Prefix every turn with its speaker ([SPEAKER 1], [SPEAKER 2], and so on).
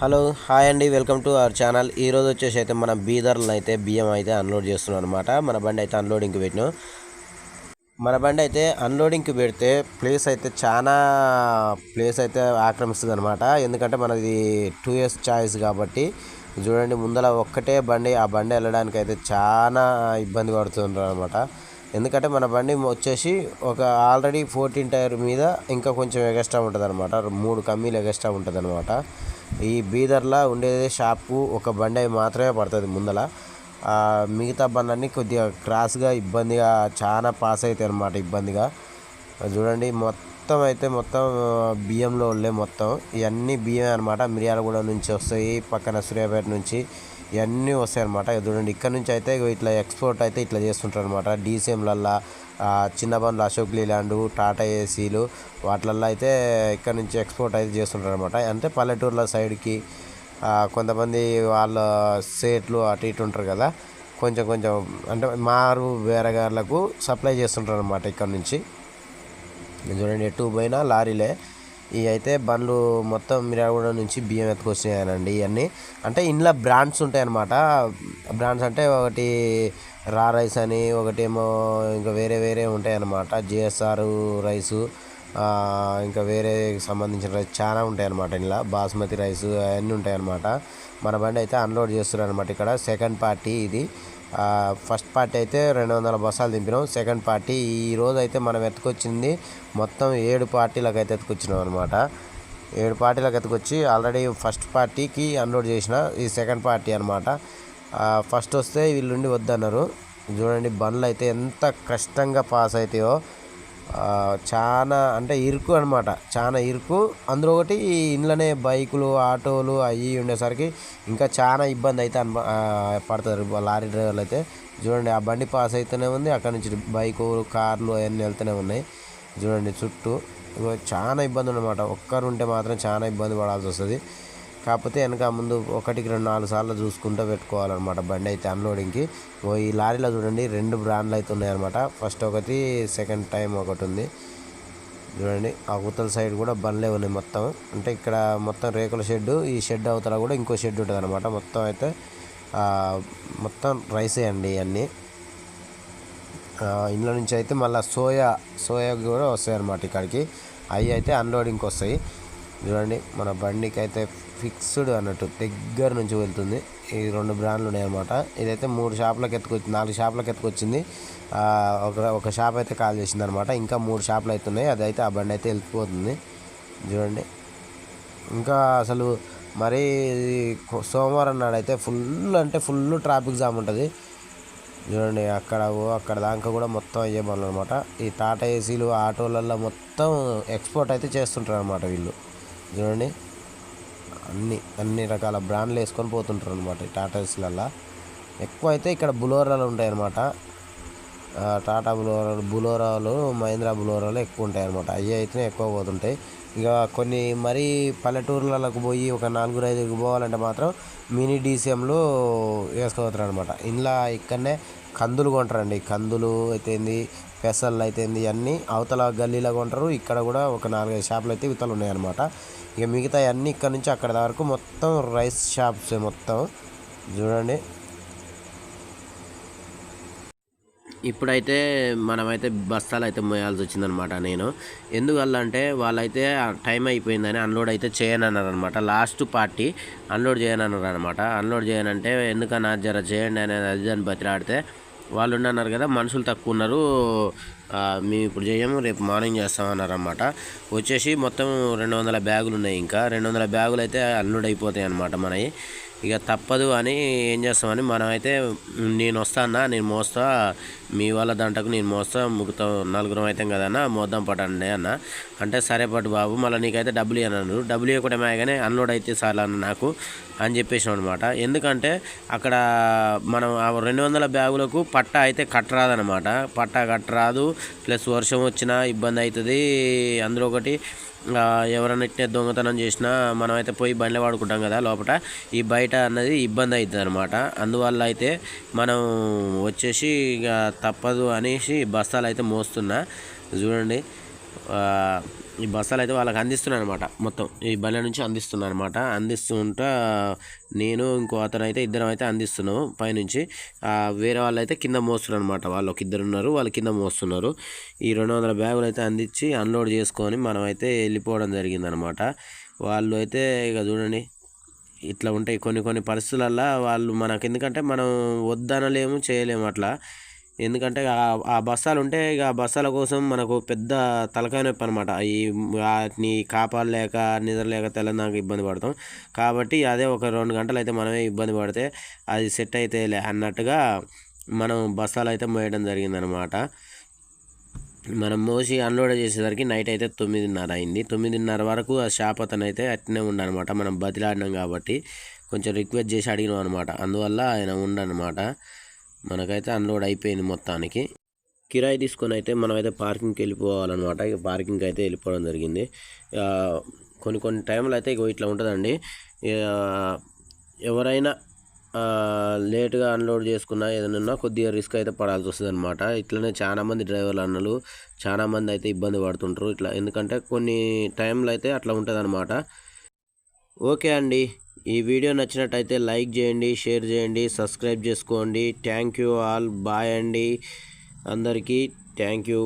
[SPEAKER 1] Hello hi అండి, welcome to our channel. ఈరోజు వచ్చేసి అయితే మన బీదర్లో అయితే బియ్యం అయితే అన్లోడ్ చేస్తున్నాం అనమాట. మన బండి అయితే అన్లోడింగ్కి పెట్టినాం. మన బండి అయితే అన్లోడింగ్కి పెడితే ప్లేస్ అయితే ఆక్రమిస్తుంది అనమాట. ఎందుకంటే మనది 2 years చాయిస్ కాబట్టి చూడండి, ముందర ఒక్కటే బండి, ఆ బండి వెళ్ళడానికి అయితే చాలా ఇబ్బంది పడుతుంటారు అనమాట. ఎందుకంటే మన బండి వచ్చేసి ఒక ఆల్రెడీ 14 టైర్ మీద ఇంకా కొంచెం ఎగస్ట్రా ఉంటుంది అనమాట. 3 కమ్మీలు ఎగస్ట్రా ఉంటుంది అనమాట. ఈ బీదర్లో ఉండేది షాపు ఒక బండి మాత్రమే పడుతుంది ముందల. మిగతా బండ్లన్నీ కొద్దిగా క్రాస్గా ఇబ్బందిగా చాలా పాస్ అవుతాయి అనమాట. ఇబ్బందిగా చూడండి, మొత్తం బియ్యంలో ఉండే మొత్తం ఇవన్నీ బియ్యమే అనమాట. మిర్యాలగూడ నుంచి వస్తాయి, పక్కన సూర్యాపేట నుంచి ఇవన్నీ వస్తాయి అనమాట. చూడండి, ఇక్కడ నుంచి అయితే ఇట్లా ఎక్స్పోర్ట్ అయితే ఇట్లా చేస్తుంటారు అనమాట. డీసీఎంలల్లా చిన్న బండ్లు అశోక్ లీలాండ్, టాటా ఏసీలు వాటిలల్లో అయితే ఇక్కడ నుంచి ఎక్స్పోర్ట్ అయితే చేస్తుంటారు అనమాట. అంటే పల్లెటూర్ల సైడ్కి కొంతమంది వాళ్ళ సేట్లు అటు ఇటు ఉంటారు కదా, కొంచెం అంటే మారు బేరగాళ్ళకు సప్లై చేస్తుంటారు అనమాట ఇక్కడ నుంచి. చూడండి, ఎటు పోయినా లారీలే. ఇవి అయితే బండ్లు మొత్తం మిర్యాలగూడ నుంచి బియ్యం ఎత్తుకొచ్చినాయనండి. ఇవన్నీ అంటే ఇంట్లో బ్రాండ్స్ ఉంటాయి అన్నమాట. బ్రాండ్స్ అంటే ఒకటి రా రైస్ అని, ఒకటేమో ఇంకా వేరే ఉంటాయి అన్నమాట. జిఎస్ఆర్ రైసు, ఇంకా వేరే సంబంధించిన రైస్ చాలా ఉంటాయి అన్నమాట. ఇలా బాస్మతి రైస్ అవన్నీ ఉంటాయి అన్నమాట. మన బండి అయితే అన్లోడ్ చేస్తున్నారు అనమాట. ఇక్కడ సెకండ్ పార్టీ ఇది. ఫస్ట్ పార్టీ అయితే 200 బస్సాలు దింపినాం. సెకండ్ పార్టీ ఈరోజు అయితే మనం ఎత్తుకొచ్చింది మొత్తం 7 పార్టీలకు అయితే ఎత్తుకొచ్చినాం అనమాట. 7 పార్టీలకు ఎత్తుకొచ్చి ఆల్రెడీ ఫస్ట్ పార్టీకి అన్లోడ్ చేసిన. ఈ సెకండ్ పార్టీ అనమాట. ఫస్ట్ వస్తే వీళ్ళుండి వద్దన్నారు. చూడండి, బండ్లు అయితే ఎంత కష్టంగా పాస్ అవుతాయో. చాలా అంటే ఇరుకు అనమాట, చాలా ఇరుకు. అందులో ఒకటి ఇంట్లోనే బైకులు, ఆటోలు అవి ఉండేసరికి ఇంకా చాలా ఇబ్బంది అయితే పడతారు లారీ డ్రైవర్లు అయితే. చూడండి, ఆ బండి పాస్ అయితేనే ఉంది, అక్కడ నుంచి బైకులు, కార్లు అవన్నీ వెళ్తూనే ఉన్నాయి. చూడండి, చుట్టూ చాలా ఇబ్బంది అనమాట. ఒక్కరు ఉంటే మాత్రం చాలా ఇబ్బంది పడాల్సి వస్తుంది. కాకపోతే వెనక ముందు 1-2-4 సార్లు చూసుకుంటూ పెట్టుకోవాలన్నమాట బండి అయితే అన్లోడింగ్కి. ఈ లారీలో చూడండి 2 బ్రాండ్లు అయితే ఉన్నాయన్నమాట. ఫస్ట్ ఒకటి, సెకండ్ టైం ఒకటి ఉంది. చూడండి, అవతల సైడ్ కూడా బండ్లే ఉన్నాయి మొత్తం. అంటే ఇక్కడ మొత్తం రేకుల షెడ్డు, ఈ షెడ్ అవతల కూడా ఇంకో షెడ్ ఉంటుంది అనమాట. మొత్తం అయితే మొత్తం రైసే అండి ఇవన్నీ. ఇంట్లో నుంచి అయితే మళ్ళీ సోయా కూడా వస్తాయి అన్నమాట ఇక్కడికి. అవి అయితే అన్లోడింగ్కి వస్తాయి. చూడండి, మన బండికి అయితే ఫిక్స్డ్ అన్నట్టు దగ్గర నుంచి వెళ్తుంది. ఈ 2 బ్రాండ్లు ఉన్నాయన్నమాట. ఇదైతే 3 షాపులకు ఎత్తుకొచ్చింది, 4 షాపులకు ఎత్తుకొచ్చింది. ఒక షాప్ అయితే కాల్ చేసింది అనమాట. ఇంకా 3 షాపులు అవుతున్నాయి. అదైతే ఆ బండి అయితే వెళ్ళిపోతుంది. చూడండి, ఇంకా అసలు మరీ సోమవారం నాడు అయితే ఫుల్ ట్రాఫిక్ జామ్ ఉంటుంది. చూడండి, అక్కడ దాకా కూడా మొత్తం అయ్యే బండ్లు అనమాట. ఈ టాటా ఏసీలు, ఆటోలలో మొత్తం ఎక్స్పోర్ట్ అయితే చేస్తుంటారు అనమాట వీళ్ళు. చూడండి, అన్ని రకాల బ్రాండ్లు వేసుకొని పోతుంటారు అనమాట ఈ టాటా ఏసీలల్లో. ఎక్కువ అయితే ఇక్కడ బులోరాలు ఉంటాయి అన్నమాట. టాటా బులోరాలు, మహీంద్రా బులోరాలు ఎక్కువ ఉంటాయి అన్నమాట. అవి అయితే ఎక్కువ పోతుంటాయి. ఇక కొన్ని మరీ పల్లెటూర్లకు పోయి ఒక 4-5 పోవాలంటే మాత్రం మినీ డీసీఎంలు వేసుకోపోతారు అనమాట. ఇంట్లో ఇక్కడనే కందులు కొంటారండి. కందులు అయితేంది, పెసళ్ళు అయితేంది, అన్నీ అవతల గల్లీలో కొంటారు. ఇక్కడ కూడా ఒక 4-5 షాపులు అయితే ఇవతలు ఉన్నాయన్నమాట. ఇక మిగతా అన్నీ ఇక్కడ నుంచి అక్కడ వరకు మొత్తం రైస్ షాప్స్ మొత్తం. చూడండి, ఇప్పుడైతే మనమైతే బస్తాలు అయితే మోయాల్సి వచ్చిందనమాట. నేను ఎందువల్ల అంటే వాళ్ళైతే టైం అయిపోయిందని అన్లోడ్ అయితే చేయనన్నారు అనమాట. లాస్ట్ పార్టీ అన్లోడ్ చేయనన్నారు అనమాట. అన్లోడ్ చేయనంటే ఎందుకన్నా జర చేయండి అనేది అది అని బతిలాడితే వాళ్ళు ఉన్నారు కదా, మనుషులు తక్కువ ఉన్నారు, మేము ఇప్పుడు చేయము, రేపు మార్నింగ్ చేస్తామన్నారు అనమాట. వచ్చేసి మొత్తం 200 బ్యాగులు ఉన్నాయి. ఇంకా 200 బ్యాగులు అయితే అన్లోడ్ అయిపోతాయి అనమాట మనవి. ఇక తప్పదు అని ఏం చేస్తామని మనమైతే, నేను మోస్తా, మీ వాళ్ళ దాంట్లోకి నేను మోస్తా, ముగ్గుతాం 4 అవుతాం కదన్నా, మోద్దాం పట్టండి అన్న. అంటే సరే పట్టు బాబు, మళ్ళీ నీకైతే డబ్బులు ఇవ్వను, డబ్బులు ఇవ్వకుండా కానీ అన్లోడ్ అయితే సార్లు అన్న నాకు అని చెప్పేసాం అనమాట. ఎందుకంటే అక్కడ మనం 200 బ్యాగులకు పట్టా అయితే కట్టరాదనమాట. పట్టా కట్టరాదు, ప్లస్ వర్షం వచ్చినా ఇబ్బంది అవుతుంది. అందులో ఒకటి ఎవరైనా ఇట్టే దొంగతనం చేసినా మనమైతే పోయి బండ్లు వాడుకుంటాం కదా లోపల, ఈ బయట అన్నది ఇబ్బంది అవుతుంది అనమాట. అందువల్ల అయితే మనం వచ్చేసి ఇక తప్పదు అనేసి బస్తాలు అయితే మోస్తున్నా. చూడండి, ఈ బస్తాలు అయితే వాళ్ళకి అందిస్తున్నాను అనమాట. మొత్తం ఈ బండి నుంచి అందిస్తున్నాను అనమాట. అందిస్తుంటా నేను ఇంకో అతను అయితే ఇద్దరం అయితే అందిస్తున్నాము పైనుంచి. వేరే వాళ్ళు అయితే కింద మోస్తున్నారు అనమాట. వాళ్ళు ఒక ఇద్దరు ఉన్నారు, వాళ్ళు కింద మోస్తున్నారు. ఈ 200 బ్యాగులు అయితే అందించి అన్లోడ్ చేసుకొని మనం అయితే వెళ్ళిపోవడం జరిగిందనమాట. వాళ్ళు అయితే ఇక చూడండి ఇట్లా ఉంటాయి కొన్ని పరిస్థితులల్లో వాళ్ళు మనకు, ఎందుకంటే మనం వద్దనలేము చేయలేము అట్లా. ఎందుకంటే ఆ బస్తాలు ఉంటే ఇక ఆ బస్తాల కోసం మనకు పెద్ద తలకాయ నొప్పి అనమాట. వాటిని కాపాడలేక నిద్రలేక తెల్లందాక ఇబ్బంది పడతాం. కాబట్టి అదే ఒక 2 గంటలు అయితే మనమే ఇబ్బంది పడితే అది సెట్ అయితే అన్నట్టుగా మనం బస్తాలు అయితే మోయడం జరిగిందనమాట. మనం మోసి అన్లోడ్ చేసేసరికి నైట్ అయితే 9:30 అయింది. 9:30 వరకు ఆ షాప్ అతను అయితే అట్నే ఉండనమాట. మనం బతిలాడినాం కాబట్టి కొంచెం రిక్వెస్ట్ చేసి అడిగినాం అనమాట. అందువల్ల ఆయన ఉండనమాట. మనకైతే అన్లోడ్ అయిపోయింది మొత్తానికి. కిరాయి తీసుకొని అయితే మనమైతే పార్కింగ్కి వెళ్ళిపోవాలన్నమాట. ఇక పార్కింగ్కి అయితే వెళ్ళిపోవడం జరిగింది. కొన్ని టైంలో అయితే ఇగో ఇట్లా ఉంటుందండి. ఎవరైనా లేట్గా అన్లోడ్ చేసుకున్నా ఏదైనా కొద్దిగా రిస్క్ అయితే పడాల్సి వస్తుంది అనమాట. ఇట్లనే చాలామంది డ్రైవర్లు అన్నలు చాలామంది అయితే ఇబ్బంది పడుతుంటారు ఇట్లా. ఎందుకంటే కొన్ని టైంలో అయితే అట్లా ఉంటుంది అనమాట. ఓకే అండి, ఈ వీడియో నచ్చినట్టయితే లైక్ చేయండి, షేర్ చేయండి, సబ్స్క్రైబ్ చేసుకోండి. Thank you all. బాయ్ అండి అందరికీ. Thank you.